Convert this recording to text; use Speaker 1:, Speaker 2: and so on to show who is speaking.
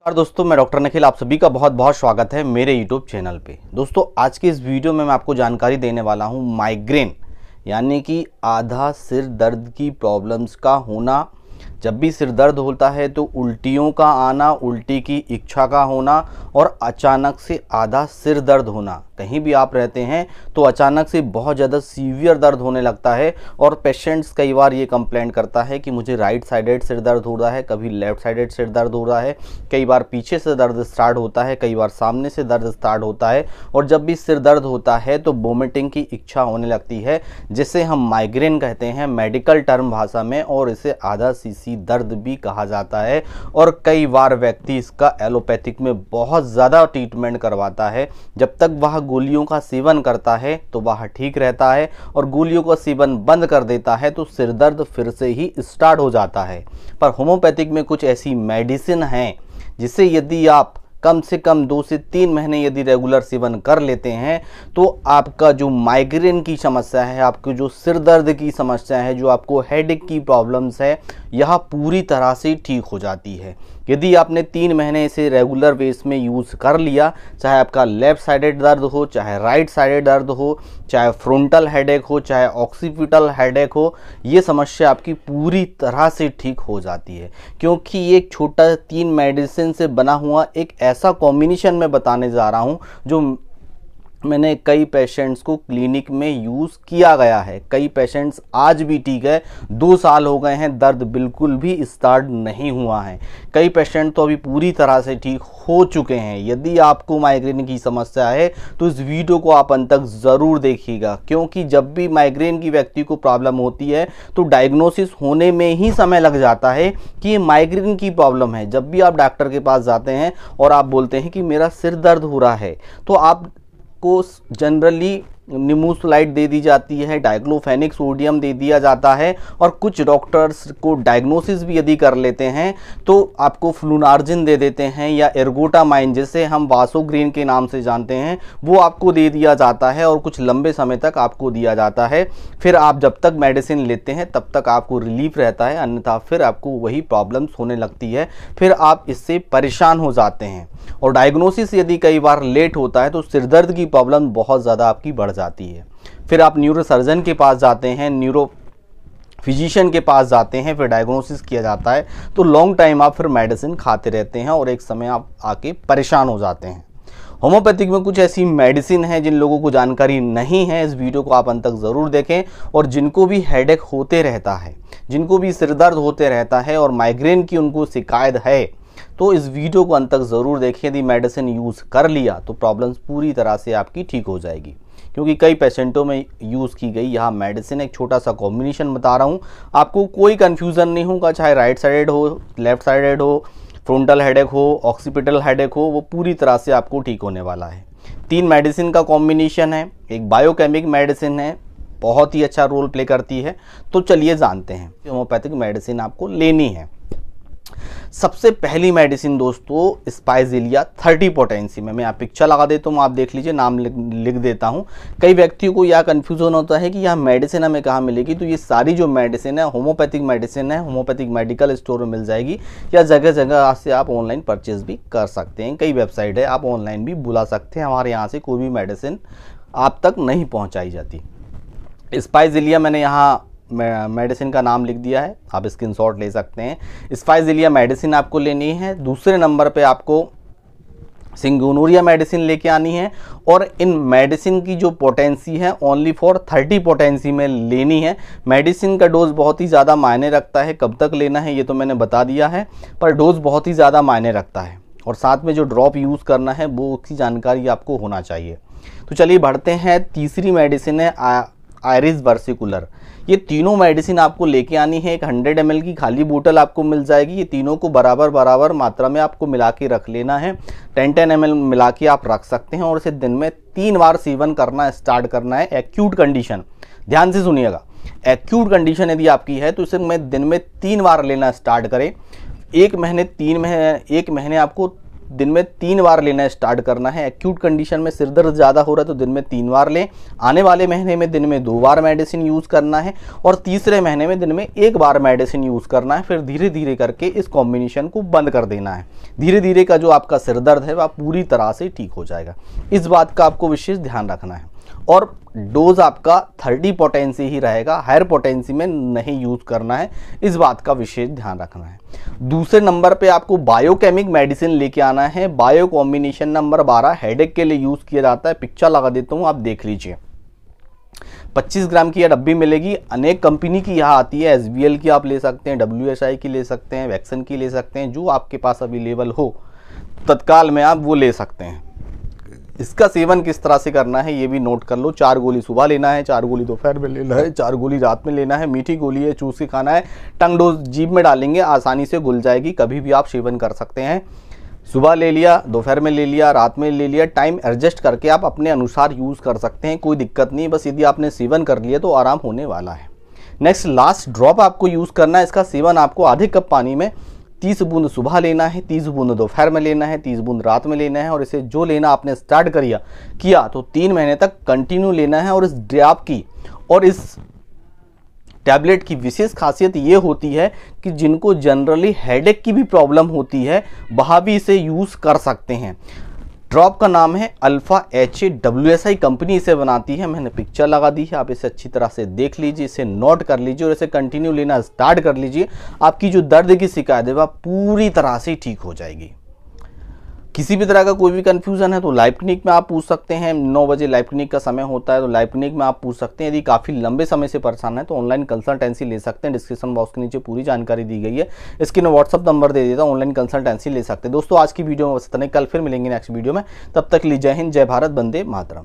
Speaker 1: नमस्कार दोस्तों, मैं डॉक्टर निखिल, आप सभी का बहुत बहुत स्वागत है मेरे यूट्यूब चैनल पे। दोस्तों, आज की इस वीडियो में मैं आपको जानकारी देने वाला हूँ माइग्रेन यानी कि आधा सिर दर्द की प्रॉब्लम्स का होना। जब भी सिर दर्द होता है तो उल्टियों का आना, उल्टी की इच्छा का होना और अचानक से आधा सिर दर्द होना। कहीं भी आप रहते हैं तो अचानक से बहुत ज़्यादा सीवियर दर्द होने लगता है और पेशेंट्स कई बार ये कंप्लेंट करता है कि मुझे राइट साइडेड सिर दर्द हो रहा है, कभी लेफ्ट साइडेड सिर दर्द हो रहा है, कई बार पीछे से दर्द स्टार्ट होता है, कई बार सामने से दर्द स्टार्ट होता है। और जब भी सिर दर्द होता है तो वोमिटिंग की इच्छा होने लगती है, जिसे हम माइग्रेन कहते हैं मेडिकल टर्म भाषा में, और इसे आधा सीसी दर्द भी कहा जाता है। और कई बार व्यक्ति इसका एलोपैथिक में बहुत ज़्यादा ट्रीटमेंट करवाता है। जब तक वह गोलियों का सेवन करता है तो वह ठीक रहता है, और गोलियों का सेवन बंद कर देता है तो सिर दर्द फिर से ही स्टार्ट हो जाता है। पर होम्योपैथिक में कुछ ऐसी मेडिसिन हैं जिसे यदि आप कम से कम 2 से 3 महीने यदि रेगुलर सेवन कर लेते हैं तो आपका जो माइग्रेन की समस्या है, आपको जो सिर दर्द की समस्या है, जो आपको हेडेक की प्रॉब्लम्स है, यह पूरी तरह से ठीक हो जाती है। यदि आपने 3 महीने इसे रेगुलर बेस में यूज़ कर लिया, चाहे आपका लेफ्ट साइडेड दर्द हो, चाहे राइट साइडेड दर्द हो, चाहे फ्रंटल हेडेक हो, चाहे ऑक्सीपिटल हेडेक हो, ये समस्या आपकी पूरी तरह से ठीक हो जाती है। क्योंकि ये एक छोटा 3 मेडिसिन से बना हुआ एक ऐसा कॉम्बिनेशन मैं बताने जा रहा हूँ जो मैंने कई पेशेंट्स को क्लिनिक में यूज़ किया गया है। कई पेशेंट्स आज भी ठीक है, 2 साल हो गए हैं, दर्द बिल्कुल भी स्टार्ट नहीं हुआ है। कई पेशेंट तो अभी पूरी तरह से ठीक हो चुके हैं। यदि आपको माइग्रेन की समस्या है तो इस वीडियो को आप अंत तक ज़रूर देखिएगा, क्योंकि जब भी माइग्रेन की व्यक्ति को प्रॉब्लम होती है तो डायग्नोसिस होने में ही समय लग जाता है कि ये माइग्रेन की प्रॉब्लम है। जब भी आप डॉक्टर के पास जाते हैं और आप बोलते हैं कि मेरा सिर दर्द हो रहा है, तो आप को जनरली निमोसलाइड दे दी जाती है, डाइक्लोफेनिक सोडियम दे दिया जाता है, और कुछ डॉक्टर्स को डायग्नोसिस भी यदि कर लेते हैं तो आपको फ्लूनार्जिन दे देते हैं, या एर्गोटामाइन जिसे हम वासोग्रीन के नाम से जानते हैं, वो आपको दे दिया जाता है और कुछ लंबे समय तक आपको दिया जाता है। फिर आप जब तक मेडिसिन लेते हैं तब तक आपको रिलीफ रहता है, अन्यथा फिर आपको वही प्रॉब्लम्स होने लगती है, फिर आप इससे परेशान हो जाते हैं। और डायग्नोसिस यदि कई बार लेट होता है तो सिरदर्द की प्रॉब्लम बहुत ज़्यादा आपकी बढ़ जाती है। फिर आप न्यूरोसर्जन के पास जाते हैं, न्यूरो फिजिशियन के पास जाते हैं, फिर डायग्नोसिस किया जाता है, तो लॉन्ग टाइम आप फिर मेडिसिन खाते रहते हैं और एक समय आप आके परेशान हो जाते हैं। होम्योपैथिक में कुछ ऐसी मेडिसिन है जिन लोगों को जानकारी नहीं है, इस वीडियो को आप अंत तक ज़रूर देखें। और जिनको भी हेडेक होते रहता है, जिनको भी सिरदर्द होते रहता है और माइग्रेन की उनको शिकायत है, तो इस वीडियो को अंत तक ज़रूर देखें। यदि मेडिसिन यूज़ कर लिया तो प्रॉब्लम्स पूरी तरह से आपकी ठीक हो जाएगी, क्योंकि कई पेशेंटों में यूज़ की गई यह मेडिसिन एक छोटा सा कॉम्बिनेशन बता रहा हूँ। आपको कोई कन्फ्यूज़न नहीं होगा, चाहे राइट साइडेड हो, लेफ्ट साइडेड हो, फ्रंटल हेडेक हो, ऑक्सीपिटल हेडेक हो, वो पूरी तरह से आपको ठीक होने वाला है। 3 मेडिसिन का कॉम्बिनेशन है, एक बायोकेमिक मेडिसिन है, बहुत ही अच्छा रोल प्ले करती है। तो चलिए जानते हैं होम्योपैथिक मेडिसिन आपको लेनी है। सबसे पहली मेडिसिन दोस्तों स्पाइसिलिया 30 पोटेंसी में, मैं यहाँ पिक्चर लगा देता हूँ, आप देख लीजिए, नाम लिख देता हूँ। कई व्यक्तियों को यह कन्फ्यूजन होता है कि यह मेडिसिन हमें कहाँ मिलेगी। तो ये सारी जो मेडिसिन है होम्योपैथिक मेडिसिन है, होम्योपैथिक मेडिकल स्टोर में मिल जाएगी, या जगह जगह से आप ऑनलाइन परचेज भी कर सकते हैं। कई वेबसाइट है, आप ऑनलाइन भी बुला सकते हैं। हमारे यहाँ से कोई भी मेडिसिन आप तक नहीं पहुँचाई जाती। स्पाइसिलिया मैंने यहाँ मेडिसिन का नाम लिख दिया है, आप स्क्रीनशॉट ले सकते हैं। स्पाइसिलिया मेडिसिन आपको लेनी है। दूसरे नंबर पे आपको सिंगोनोरिया मेडिसिन लेके आनी है, और इन मेडिसिन की जो पोटेंसी है ओनली फॉर 30 पोटेंसी में लेनी है। मेडिसिन का डोज बहुत ही ज़्यादा मायने रखता है, कब तक लेना है ये तो मैंने बता दिया है, पर डोज बहुत ही ज़्यादा मायने रखता है। और साथ में जो ड्रॉप यूज़ करना है वो उसकी जानकारी आपको होना चाहिए। तो चलिए बढ़ते हैं। तीसरी मेडिसिन है आयरिस वर्सिकुलर। ये तीनों मेडिसिन आपको लेके आनी है। एक 100 ml की खाली बोतल आपको मिल जाएगी। ये तीनों को बराबर मात्रा में आपको मिला के रख लेना है। 10 ml मिला के आप रख सकते हैं, और इसे दिन में 3 बार सेवन करना स्टार्ट करना है। एक्यूट कंडीशन, ध्यान से सुनिएगा, एक्यूट कंडीशन यदि आपकी है तो इसे दिन में 3 बार लेना स्टार्ट करें। 1 महीने आपको दिन में 3 बार लेना स्टार्ट करना है। एक्यूट कंडीशन में सिर दर्द ज़्यादा हो रहा है तो दिन में 3 बार लें। आने वाले महीने में दिन में 2 बार मेडिसिन यूज़ करना है और तीसरे महीने में दिन में 1 बार मेडिसिन यूज़ करना है। फिर धीरे धीरे करके इस कॉम्बिनेशन को बंद कर देना है। धीरे धीरे का जो आपका सिर दर्द है वह पूरी तरह से ठीक हो जाएगा। इस बात का आपको विशेष ध्यान रखना है। और डोज आपका 30 पोटेंसी ही रहेगा, हायर पोटेंसी में नहीं यूज करना है, इस बात का विशेष ध्यान रखना है। दूसरे नंबर पे आपको बायोकेमिक मेडिसिन लेके आना है। बायो कॉम्बिनेशन नंबर 12 हेडेक के लिए यूज किया जाता है। पिक्चर लगा देता हूं, आप देख लीजिए। 25 ग्राम की यह डब्बी मिलेगी। अनेक कंपनी की यहाँ आती है, SBL की आप ले सकते हैं, WSI की ले सकते हैं, वैक्सन की ले सकते हैं, जो आपके पास अवेलेबल हो तत्काल में आप वो ले सकते हैं। इसका सेवन किस तरह से करना है ये भी नोट कर लो। 4 गोली सुबह लेना है, 4 गोली दोपहर में लेना है, 4 गोली रात में लेना है। मीठी गोली है, चूस के खाना है। टंग डोज जीभ में डालेंगे, आसानी से घुल जाएगी, कभी भी आप सेवन कर सकते हैं। सुबह ले लिया, दोपहर में ले लिया, रात में ले लिया, टाइम एडजस्ट करके आप अपने अनुसार यूज़ कर सकते हैं, कोई दिक्कत नहीं। बस यदि आपने सेवन कर लिया तो आराम होने वाला है। नेक्स्ट लास्ट ड्रॉप आपको यूज़ करना है। इसका सेवन आपको आधे कप पानी में 30 बूंद सुबह लेना है, 30 बूंद दोपहर में लेना है, 30 बूंद रात में लेना है। और इसे जो लेना आपने स्टार्ट किया तो 3 महीने तक कंटिन्यू लेना है। और इस ड्रॉप की और इस टैबलेट की विशेष खासियत ये होती है कि जिनको जनरली हेडेक की भी प्रॉब्लम होती है वह भी इसे यूज़ कर सकते हैं। ड्रॉप का नाम है अल्फा HA, WSI कंपनी इसे बनाती है। मैंने पिक्चर लगा दी है, आप इसे अच्छी तरह से देख लीजिए, इसे नोट कर लीजिए और इसे कंटिन्यू लेना स्टार्ट कर लीजिए। आपकी जो दर्द की शिकायत है वह पूरी तरह से ठीक हो जाएगी। किसी भी तरह का कोई भी कंफ्यूजन है तो लाइव क्लिनिक में आप पूछ सकते हैं। 9 बजे लाइव क्लिनिक का समय होता है तो लाइव क्लिनिक में आप पूछ सकते हैं। यदि काफ़ी लंबे समय से परेशान है तो ऑनलाइन कंसल्टेंसी ले सकते हैं। डिस्क्रिप्शन बॉक्स के नीचे पूरी जानकारी दी गई है, इसके मैं व्हाट्सअप नंबर दे देता हूँ, ऑनलाइन कंसल्टेंसी ले सकते हैं। दोस्तों आज की वीडियो में बस इतना ही, कल फिर मिलेंगे नेक्स्ट वीडियो में। तब तक के लिए जय हिंद, जय भारत, वंदे मातरम।